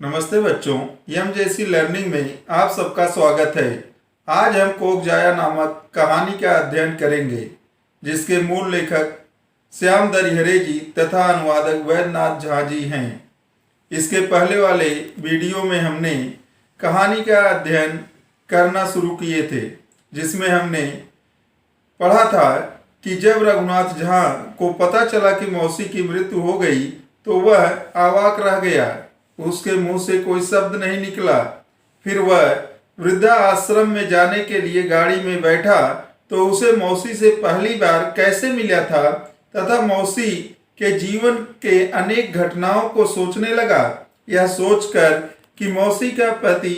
नमस्ते बच्चों, MJC learning में आप सबका स्वागत है। आज हम कोक जाया नामक कहानी का अध्ययन करेंगे, जिसके मूल लेखक श्याम दरिहरे जी तथा अनुवादक वैद्यनाथ झा जी हैं। इसके पहले वाले वीडियो में हमने कहानी का अध्ययन करना शुरू किए थे, जिसमें हमने पढ़ा था कि जब रघुनाथ झा को पता चला कि मौसी की मृत्यु हो गई तो वह अवाक रह गया। उसके मुंह से कोई शब्द नहीं निकला। फिर वह वृद्धा आश्रम में जाने के लिए गाड़ी में बैठा तो उसे मौसी से पहली बार कैसे मिला था तथा मौसी के जीवन के अनेक घटनाओं को सोचने लगा। यह सोचकर कि मौसी का पति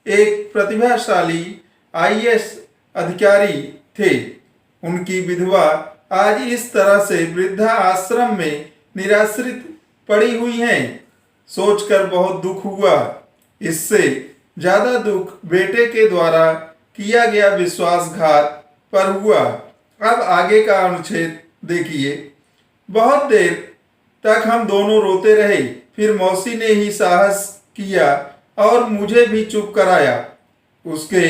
एक प्रतिभाशाली आईएएस अधिकारी थे, उनकी विधवा आज इस तरह से वृद्धा आश्रम में निराश्रित पड़ी हुई हैं, सोचकर बहुत दुख हुआ। इससे ज्यादा दुख बेटे के द्वारा किया गया विश्वासघात पर हुआ। अब आगे का अनुच्छेद देखिए। बहुत देर तक हम दोनों रोते रहे। फिर मौसी ने ही साहस किया और मुझे भी चुप कराया। उसके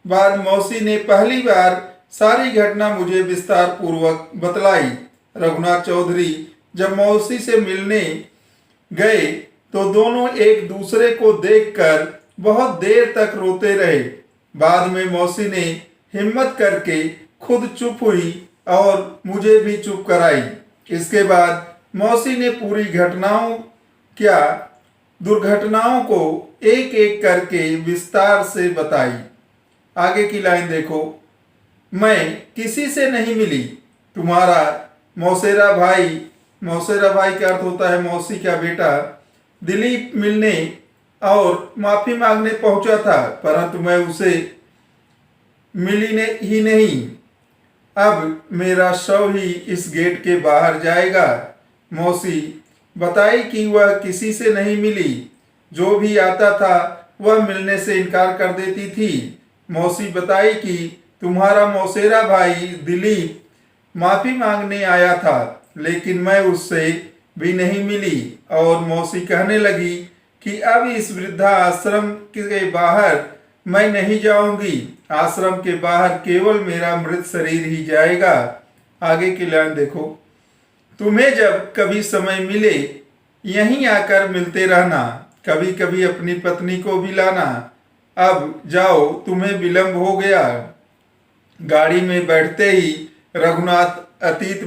बाद मौसी ने पहली बार सारी घटना मुझे विस्तार पूर्वक बतलाई। रघुनाथ चौधरी जब मौसी से मिलने गए तो दोनों एक दूसरे को देखकर बहुत देर तक रोते रहे। बाद में मौसी ने हिम्मत करके खुद चुप हुई और मुझे भी चुप कराई। इसके बाद मौसी ने पूरी दुर्घटनाओं को एक एक करके विस्तार से बताई। आगे की लाइन देखो। मैं किसी से नहीं मिली। तुम्हारा मौसेरा भाई का अर्थ होता है मौसी का बेटा, दिलीप मिलने और माफी मांगने पहुंचा था, परंतु मैं उसे ही नहीं। अब मेरा शव ही इस गेट के बाहर जाएगा। मौसी बताई कि वह किसी से नहीं मिली। जो भी आता था वह मिलने से इनकार कर देती थी। मौसी बताई कि तुम्हारा मौसेरा भाई दिलीप माफी मांगने आया था, लेकिन मैं उससे भी नहीं मिली। और मौसी कहने लगी कि अब इस वृद्धा आश्रम के बाहर मैं नहीं जाऊंगी। आश्रम के बाहर केवल मेरा मृत शरीर ही जाएगा। आगे की लाइन देखो। तुम्हें जब कभी समय मिले यहीं आकर मिलते रहना। कभी कभी अपनी पत्नी को भी लाना। अब जाओ, तुम्हें विलंब हो गया। गाड़ी में बैठते ही रघुनाथ अतीत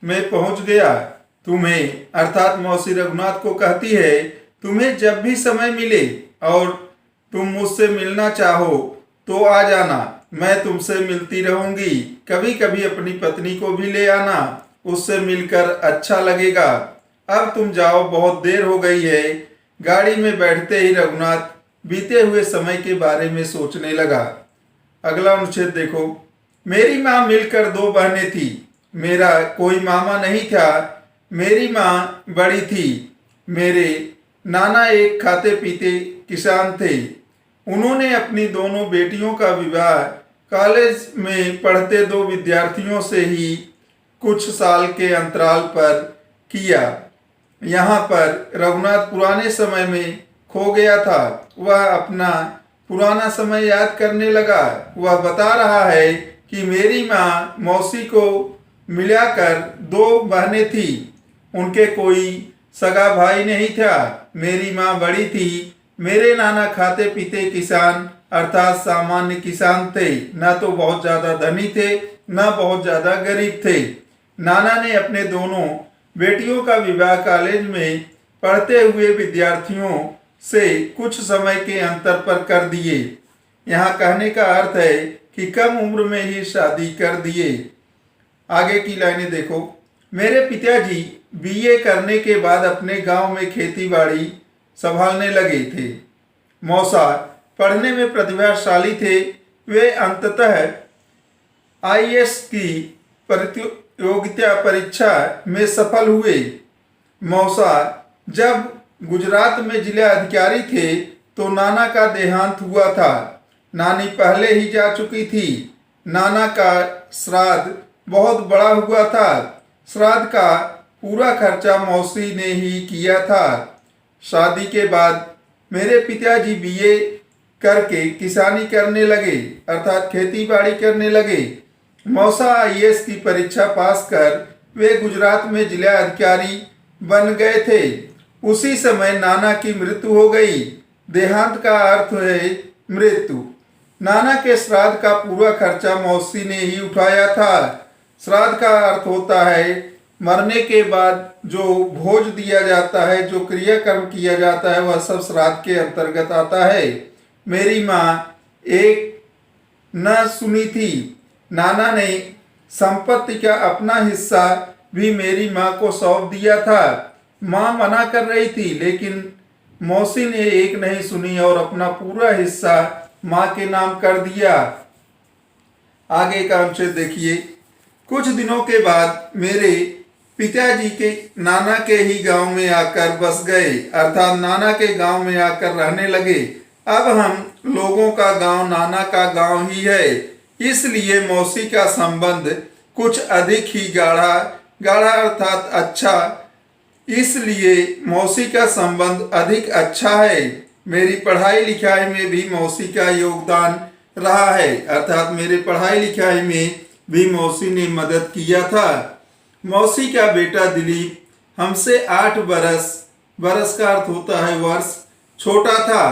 में पहुंच गया। तुम्हें अर्थात मौसी रघुनाथ को कहती है, तुम्हें जब भी समय मिले और तुम मुझसे मिलना चाहो तो आ जाना। मैं तुमसे मिलती रहूंगी। कभी कभी अपनी पत्नी को भी ले आना, उससे मिलकर अच्छा लगेगा। अब तुम जाओ, बहुत देर हो गई है। गाड़ी में बैठते ही रघुनाथ बीते हुए समय के बारे में सोचने लगा। अगला अनुच्छेद देखो। मेरी माँ मिलकर 2 बहनें थी। मेरा कोई मामा नहीं था। मेरी माँ बड़ी थी। मेरे नाना एक खाते पीते किसान थे। उन्होंने अपनी दोनों बेटियों का विवाह कॉलेज में पढ़ते 2 विद्यार्थियों से ही कुछ साल के अंतराल पर किया। यहाँ पर रघुनाथ पुराने समय में खो गया था। वह अपना पुराना समय याद करने लगा। वह बता रहा है कि मेरी माँ मौसी को मिलाकर 2 बहनें थी। उनके कोई सगा भाई नहीं था। मेरी माँ बड़ी थी। मेरे नाना खाते पीते किसान अर्थात सामान्य किसान थे। न तो बहुत ज्यादा धनी थे, न बहुत ज्यादा गरीब थे। नाना ने अपने दोनों बेटियों का विवाह कॉलेज में पढ़ते हुए विद्यार्थियों से कुछ समय के अंतर पर कर दिए। यहाँ कहने का अर्थ है कि कम उम्र में ही शादी कर दिए। आगे की लाइनें देखो। मेरे पिताजी बीए करने के बाद अपने गांव में खेती बाड़ी संभालने लगे थे। मौसा पढ़ने में प्रतिभाशाली थे। वे अंततः आईएएस की प्रतियोगिता परीक्षा में सफल हुए। मौसा जब गुजरात में जिला अधिकारी थे तो नाना का देहांत हुआ था। नानी पहले ही जा चुकी थी। नाना का श्राद्ध बहुत बड़ा हुआ था। श्राद्ध का पूरा खर्चा मौसी ने ही किया था। शादी के बाद मेरे पिताजी बीए करके किसानी करने लगे, अर्थात खेती बाड़ी करने लगे। मौसा आईएएस की परीक्षा पास कर वे गुजरात में जिला अधिकारी बन गए थे। उसी समय नाना की मृत्यु हो गई। देहांत का अर्थ है मृत्यु। नाना के श्राद्ध का पूरा खर्चा मौसी ने ही उठाया था। श्राद्ध का अर्थ होता है मरने के बाद जो भोज दिया जाता है, जो क्रियाकर्म किया जाता है, वह सब श्राद्ध के अंतर्गत आता है। मेरी माँ एक न सुनी थी। नाना ने संपत्ति का अपना हिस्सा भी मेरी माँ को सौंप दिया था। माँ मना कर रही थी, लेकिन मौसी ने एक नहीं सुनी और अपना पूरा हिस्सा माँ के नाम कर दिया। आगे का अनुच्छेद देखिए। कुछ दिनों के बाद मेरे पिताजी के नाना के ही गांव में आकर बस गए, अर्थात नाना के गांव में आकर रहने लगे। अब हम लोगों का गांव नाना का गांव ही है, इसलिए मौसी का संबंध कुछ अधिक ही गाढ़ा अर्थात अच्छा, इसलिए मौसी का संबंध अधिक अच्छा है। मेरी पढ़ाई लिखाई में भी मौसी का योगदान रहा है, अर्थात मेरे पढ़ाई लिखाई में भी मौसी ने मदद किया था। मौसी का बेटा दिलीप हमसे 8 बरस का अर्थ होता है वर्ष, छोटा था,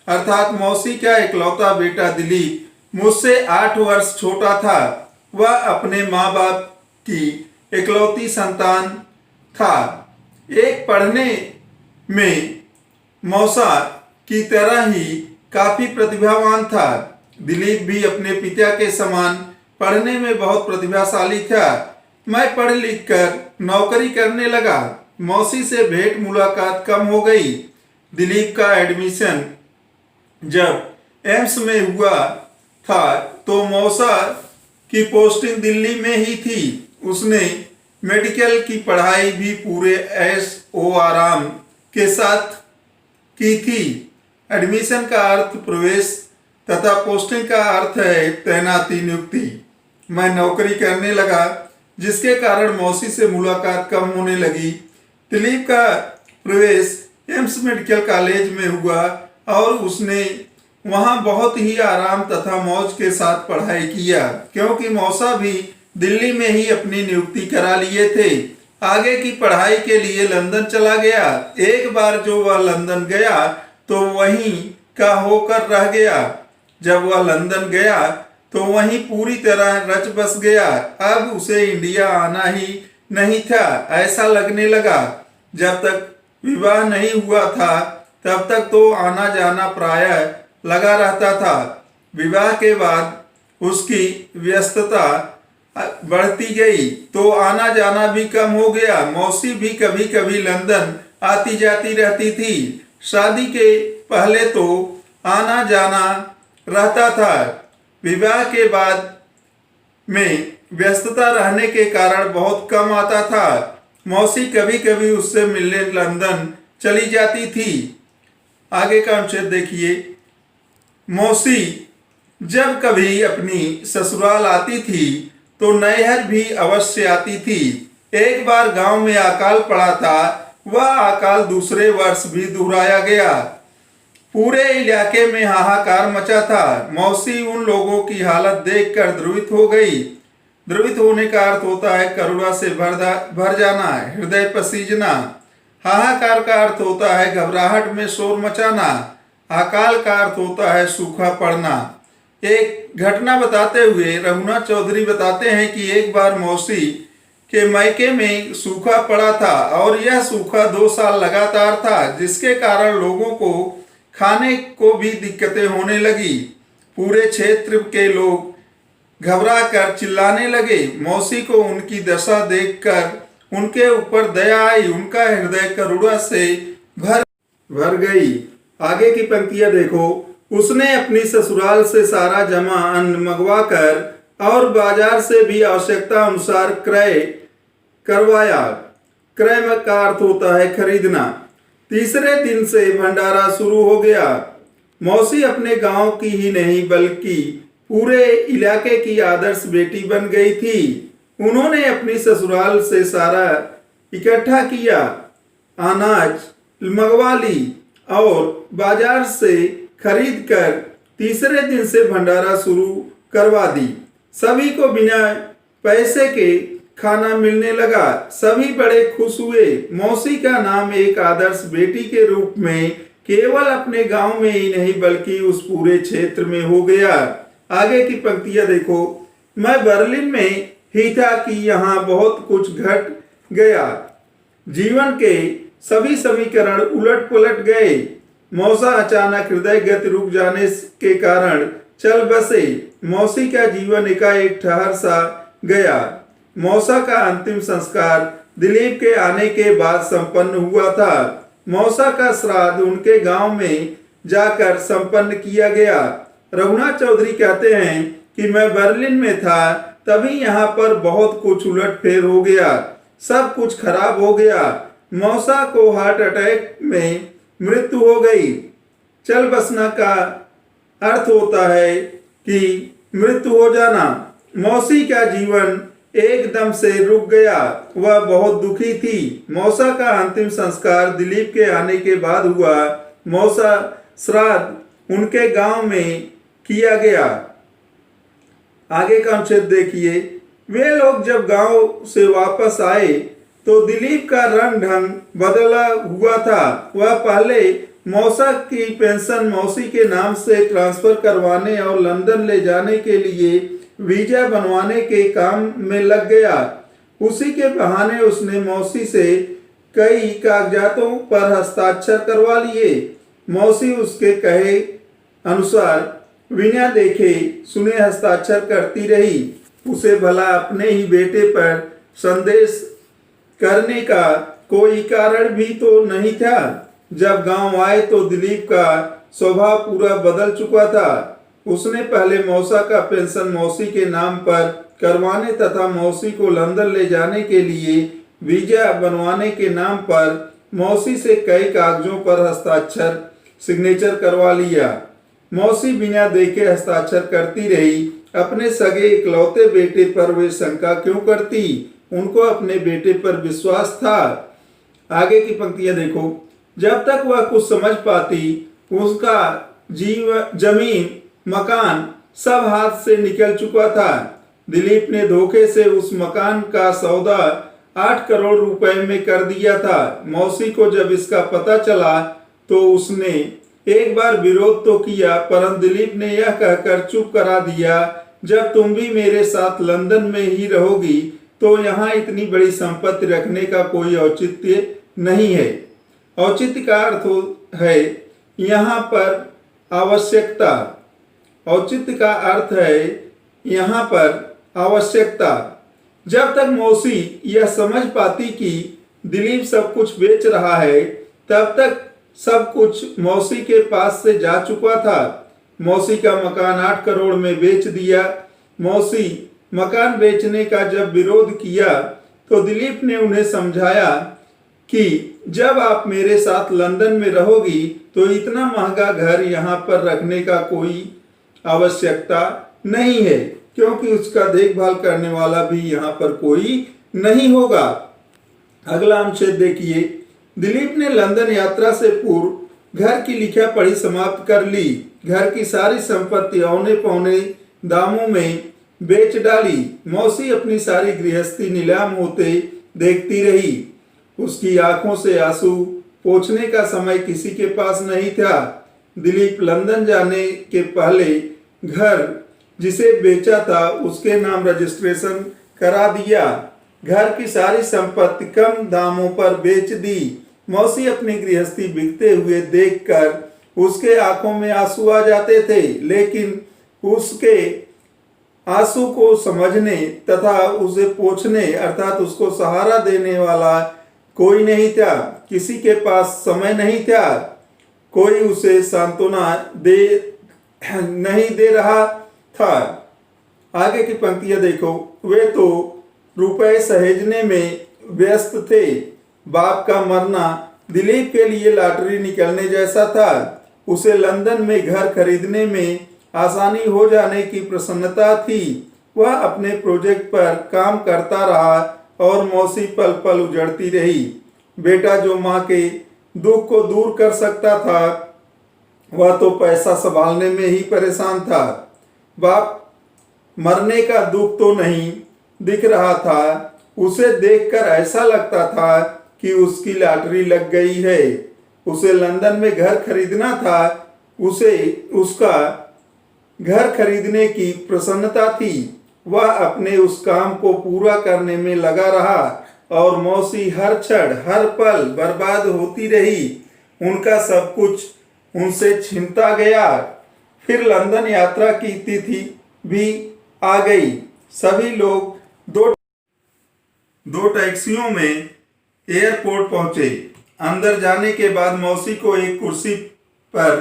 अर्थात मौसी का इकलौता बेटा दिलीप मुझसे 8 वर्ष छोटा था। वह अपने माँ बाप की इकलौती संतान था। एक पढ़ने में मौसा की तरह ही काफी प्रतिभावान था। दिलीप भी अपने पिता के समान पढ़ने में बहुत प्रतिभाशाली था। मैं पढ़ लिख कर नौकरी करने लगा। मौसी से भेंट मुलाकात कम हो गई। दिलीप का एडमिशन जब एम्स में हुआ था तो मौसा की पोस्टिंग दिल्ली में ही थी। उसने मेडिकल की पढ़ाई भी पूरे ऐशो आराम के साथ की थी। एडमिशन का अर्थ प्रवेश तथा पोस्टिंग का अर्थ है तैनाती, नियुक्ति। मैं नौकरी करने लगा, जिसके कारण मौसी से मुलाकात कम होने लगी। दिलीप का प्रवेश एम्स मेडिकल कॉलेज में हुआ और उसने वहां बहुत ही आराम तथा मौज के साथ पढ़ाई किया, क्योंकि मौसा भी दिल्ली में ही अपनी नियुक्ति करा लिए थे। आगे की पढ़ाई के लिए लंदन चला गया। एक बार जो वह लंदन गया तो वहीं का होकर रह गया। जब वह लंदन गया तो वहीं पूरी तरह रच बस गया। अब उसे इंडिया आना ही नहीं था, ऐसा लगने लगा। जब तक विवाह नहीं हुआ था तब तक तो आना जाना प्रायः लगा रहता था। विवाह के बाद उसकी व्यस्तता बढ़ती गई तो आना जाना भी कम हो गया। मौसी भी कभी कभी लंदन आती जाती रहती थी। शादी के पहले तो आना जाना रहता था। विवाह के बाद में व्यस्तता रहने के कारण बहुत कम आता था। मौसी कभी कभी उससे मिलने लंदन चली जाती थी। आगे का अनुच्छेद देखिए। मौसी जब कभी अपनी ससुराल आती थी तो नैहर भी अवश्य आती थी। एक बार गांव में अकाल पड़ा था। वह अकाल दूसरे वर्ष भी दोहराया गया। पूरे इलाके में हाहाकार मचा था। मौसी उन लोगों की हालत देखकर द्रवित हो गई। द्रवित होने का अर्थ होता है करुणा से भर जाना, हृदय पसीजना। हाहाकार का अर्थ होता है घबराहट में शोर मचाना। अकाल का अर्थ होता है सूखा पड़ना। एक घटना बताते हुए रघुनाथ चौधरी बताते हैं कि एक बार मौसी के मायके में सूखा पड़ा था और यह सूखा 2 साल लगातार था, जिसके कारण लोगों को खाने को भी दिक्कतें होने लगी। पूरे क्षेत्र के लोग घबरा कर चिल्लाने लगे। मौसी को उनकी दशा देखकर उनके ऊपर दया आई। उनका हृदय करुणा से भर गई। आगे की पंक्तियां देखो। उसने अपनी ससुराल से सारा जमा अन्न मंगवा कर और बाजार से भी आवश्यकता अनुसार क्रय करवाया। क्रय का अर्थ होता है खरीदना। तीसरे दिन से भंडारा शुरू हो गया। मौसी अपने गांव की ही नहीं बल्कि पूरे इलाके की आदर्श बेटी बन गई थी। उन्होंने अपनी ससुराल से सारा इकट्ठा किया अनाज मंगवा ली और बाजार से खरीद कर तीसरे दिन से भंडारा शुरू करवा दी। सभी को बिना पैसे के खाना मिलने लगा। सभी बड़े खुश हुए। मौसी का नाम एक आदर्श बेटी के रूप में केवल अपने गांव में ही नहीं बल्कि उस पूरे क्षेत्र में हो गया। आगे की पंक्तियां देखो। मैं बर्लिन में ही था कि यहाँ बहुत कुछ घट गया। जीवन के सभी समीकरण उलट पुलट गए। मौसा अचानक हृदय गति रुक जाने के कारण चल बसे। मौसी का जीवन एकाएक ठहर सा गया। मौसा का अंतिम संस्कार दिलीप के आने के बाद संपन्न हुआ था। मौसा का श्राद्ध उनके गांव में जाकर संपन्न किया गया। रघुनाथ चौधरी कहते हैं कि मैं बर्लिन में था, तभी यहाँ पर बहुत कुछ उलटफेर हो गया। सब कुछ खराब हो गया। मौसा को हार्ट अटैक में मृत्यु हो गई। चल बसना का अर्थ होता है कि मृत्यु हो जाना। मौसी का जीवन एकदम से रुक गया। वह बहुत दुखी थी। मौसा का अंतिम संस्कार दिलीप के आने के बाद हुआ। मौसा श्राद्ध उनके गांव में किया गया। आगे का अनुच्छेद देखिए। वे लोग जब गांव से वापस आए तो दिलीप का रंग ढंग बदला हुआ था। वह पहले मौसा की पेंशन मौसी के नाम से ट्रांसफर करवाने और लंदन ले जाने के लिए वीजा बनवाने के काम में लग गया। उसी के बहाने उसने मौसी से कई कागजातों पर हस्ताक्षर करवा लिए। मौसी उसके कहे अनुसार बिना देखे सुने हस्ताक्षर करती रही। उसे भला अपने ही बेटे पर संदेश करने का कोई कारण भी तो नहीं था। जब गांव आए तो दिलीप का स्वभाव पूरा बदल चुका था। उसने पहले मौसा का पेंशन मौसी के नाम पर करवाने तथा मौसी को लंदन ले जाने के लिए वीजा बनवाने के नाम पर मौसी से कई कागजों पर हस्ताक्षर सिग्नेचर करवा लिया। मौसी बिना देखे हस्ताक्षर करती रही। अपने सगे इकलौते बेटे पर वे शंका क्यों करती? उनको अपने बेटे पर विश्वास था। आगे की पंक्तियां देखो। जब तक वह कुछ समझ पाती उसका जमीन मकान सब हाथ से निकल चुका था। दिलीप ने धोखे से उस मकान का सौदा 8 करोड़ रुपए में कर दिया था। मौसी को जब इसका पता चला तो उसने एक बार विरोध तो किया, परंतु दिलीप ने यह कहकर चुप करा दिया, जब तुम भी मेरे साथ लंदन में ही रहोगी तो यहाँ इतनी बड़ी संपत्ति रखने का कोई औचित्य नहीं है। औचित्य का अर्थ है यहाँ पर आवश्यकता। औचित्य का अर्थ है यहाँ पर आवश्यकता। जब तक मौसी यह समझ पाती कि दिलीप सब कुछ बेच रहा है, तब तक सब कुछ मौसी के पास से जा चुका था। मौसी का मकान 8 करोड़ में बेच दिया। मौसी मकान बेचने का जब विरोध किया तो दिलीप ने उन्हें समझाया कि जब आप मेरे साथ लंदन में रहोगी तो इतना महंगा घर यहाँ पर रखने का कोई आवश्यकता नहीं है, क्योंकि उसका देखभाल करने वाला भी यहाँ पर कोई नहीं होगा। अगला अनुच्छेद देखिए। दिलीप ने लंदन यात्रा से पूर्व घर की लिखा पढ़ी समाप्त कर ली। घर की सारी संपत्ति औने पौने दामों में बेच डाली। मौसी अपनी सारी गृहस्थी नीलाम होते देखती रही। उसकी आंखों से आंसू पोंछने का समय किसी के पास नहीं था। दिलीप लंदन जाने के पहले घर जिसे बेचा था उसके नाम रजिस्ट्रेशन करा दिया। घर की सारी संपत्ति कम दामों पर बेच दी। मौसी अपनी गृहस्थी बिकते हुए देखकर उसके आंखों में आंसू आ जाते थे, लेकिन उसके आंसू को समझने तथा उसे पोंछने अर्थात उसको सहारा देने वाला कोई नहीं था। किसी के पास समय नहीं था। कोई उसे सांत्वना नहीं दे रहा था। आगे की पंक्तियां देखो। वे तो रुपए सहेजने में व्यस्त थे। बाप का मरना दिलीप के लिए लॉटरी निकलने जैसा था। उसे लंदन में घर खरीदने में आसानी हो जाने की प्रसन्नता थी। वह अपने प्रोजेक्ट पर काम करता रहा और मौसी पल पल उजड़ती रही। बेटा जो माँ के दुख को दूर कर सकता था, वह तो पैसा संभालने में ही परेशान था। बाप मरने का दुख तो नहीं दिख रहा था। उसे देखकर ऐसा लगता था कि उसकी लॉटरी लग गई है। उसे लंदन में घर खरीदना था। उसे उसका घर खरीदने की प्रसन्नता थी। वह अपने उस काम को पूरा करने में लगा रहा और मौसी हर क्षण हर पल बर्बाद होती रही। उनका सब कुछ उनसे छिनता गया। फिर लंदन यात्रा की तिथि भी आ गई। सभी लोग दो टैक्सियों में एयरपोर्ट पहुंचे। अंदर जाने के बाद मौसी को एक कुर्सी पर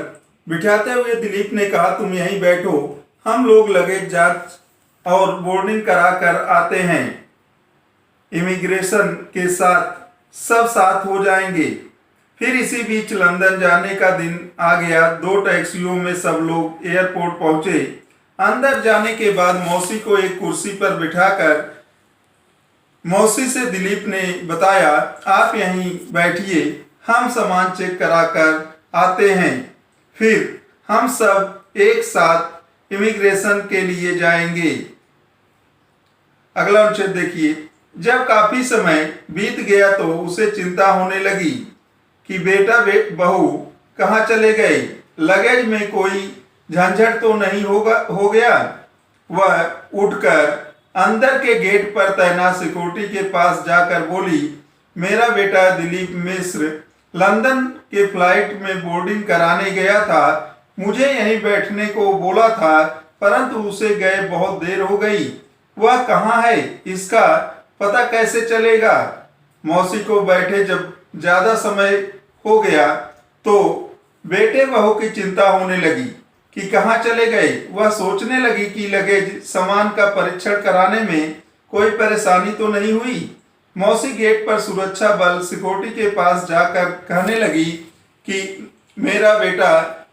बिठाते हुए दिलीप ने कहा, तुम यहीं बैठो, हम लोग लगेज जांच और बोर्डिंग करा कर आते हैं। इमिग्रेशन के साथ सब साथ हो जाएंगे। फिर इसी बीच लंदन जाने का दिन आ गया। दो टैक्सियों में सब लोग एयरपोर्ट पहुंचे। अंदर जाने के बाद मौसी को एक कुर्सी पर बिठाकर मौसी से दिलीप ने बताया, आप यहीं बैठिए, हम सामान चेक करा कर आते हैं, फिर हम सब एक साथ इमिग्रेशन के लिए जाएंगे। अगला अनुच्छेद देखिए। जब काफी समय बीत गया तो उसे चिंता होने लगी कि बेटा बहू कहाँ चले गए। लगेज में कोई झंझट तो नहीं हो गया। वह उठकर अंदर के गेट पर तैनात सिक्योरिटी के पास जाकर बोली, मेरा बेटा दिलीप मिश्र लंदन के फ्लाइट में बोर्डिंग कराने गया था। मुझे यहीं बैठने को बोला था, परंतु उसे गए बहुत देर हो गई। वह कहाँ है, इसका पता कैसे चलेगा। मौसी को बैठे जब ज्यादा समय हो गया तो बेटे बहू की चिंता होने लगी कि कहाँ चले गए। वह सोचने लगी कि लगेज सामान का परीक्षण कराने में कोई परेशानी तो नहीं हुई। मौसी गेट पर सुरक्षा बल सिक्योरिटी के पास जाकर कहने लगी कि मेरा बेटा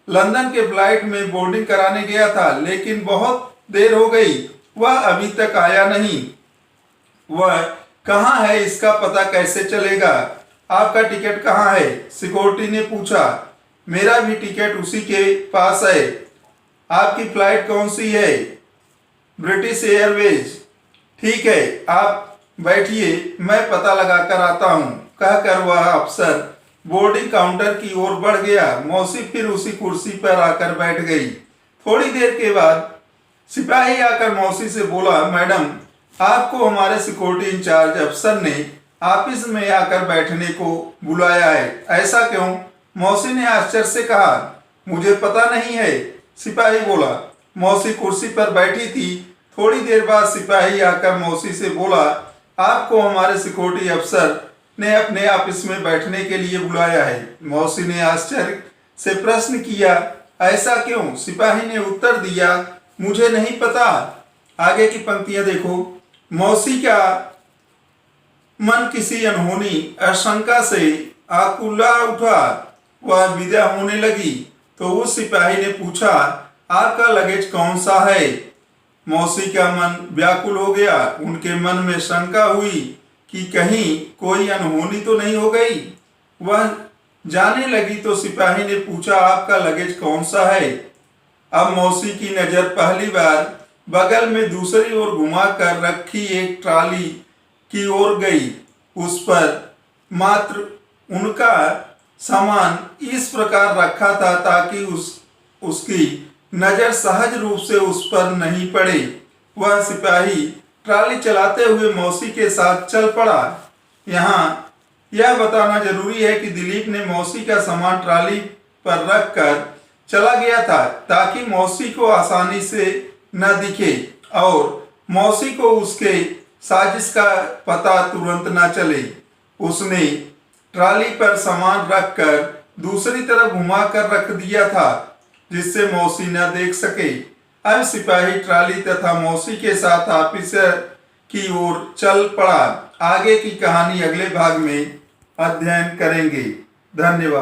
लंदन के फ्लाइट में बोर्डिंग कराने गया था, लेकिन बहुत देर हो गई, वह अभी तक आया नहीं। वह कहाँ है, इसका पता कैसे चलेगा। आपका टिकट कहाँ है, सिक्योरिटी ने पूछा। मेरा भी टिकट उसी के पास है। आपकी फ्लाइट कौन सी है, ब्रिटिश एयरवेज। ठीक है, आप बैठिए, मैं पता लगाकर आता हूँ। कहकर वह अफसर बोर्डिंग काउंटर की ओर बढ़ गया। मौसी फिर उसी कुर्सी पर आकर बैठ गई। थोड़ी देर के बाद सिपाही आकर मौसी से बोला, मैडम आपको हमारे सिक्योरिटी इंचार्ज अफसर ने ऑफिस में आकर बैठने को बुलाया है। ऐसा क्यों? मौसी ने आश्चर्य से कहा। मुझे पता नहीं है, सिपाही बोला। मौसी कुर्सी पर बैठी थी। थोड़ी देर बाद सिपाही आकर मौसी से बोला, आपको हमारे सिक्योरिटी अफसर ने अपने ऑफिस में बैठने के लिए बुलाया है। मौसी ने आश्चर्य से प्रश्न किया, ऐसा क्यों? सिपाही ने उत्तर दिया, मुझे नहीं पता। आगे की पंक्तियां देखो। मौसी का मन किसी अनहोनी आशंका से आकुला उठा। वह विदा होने लगी तो उस सिपाही ने पूछा, आपका लगेज कौन सा है? मौसी का मन व्याकुल हो गया। उनके मन में शंका हुई कि कहीं कोई अनहोनी तो नहीं हो गई। वह जाने लगी तो सिपाही ने पूछा, आपका लगेज कौन सा है? अब मौसी की नजर पहली बार बगल में दूसरी ओर घुमा कर रखी एक ट्राली की ओर गई। उस पर मात्र उनका सामान इस प्रकार रखा था ताकि उसकी नजर सहज रूप से उस पर नहीं पड़े। वह सिपाही ट्राली चलाते हुए मौसी के साथ चल पड़ा। यहाँ यह बताना जरूरी है कि दिलीप ने मौसी का सामान ट्राली पर रखकर चला गया था ताकि मौसी को आसानी से न दिखे और मौसी को उसके साजिश का पता तुरंत न चले। उसने ट्राली पर सामान रखकर दूसरी तरफ घुमा कर रख दिया था जिससे मौसी न देख सके। अब सिपाही ट्राली तथा मौसी के साथ ऑफिसर की ओर चल पड़ा। आगे की कहानी अगले भाग में अध्ययन करेंगे। धन्यवाद।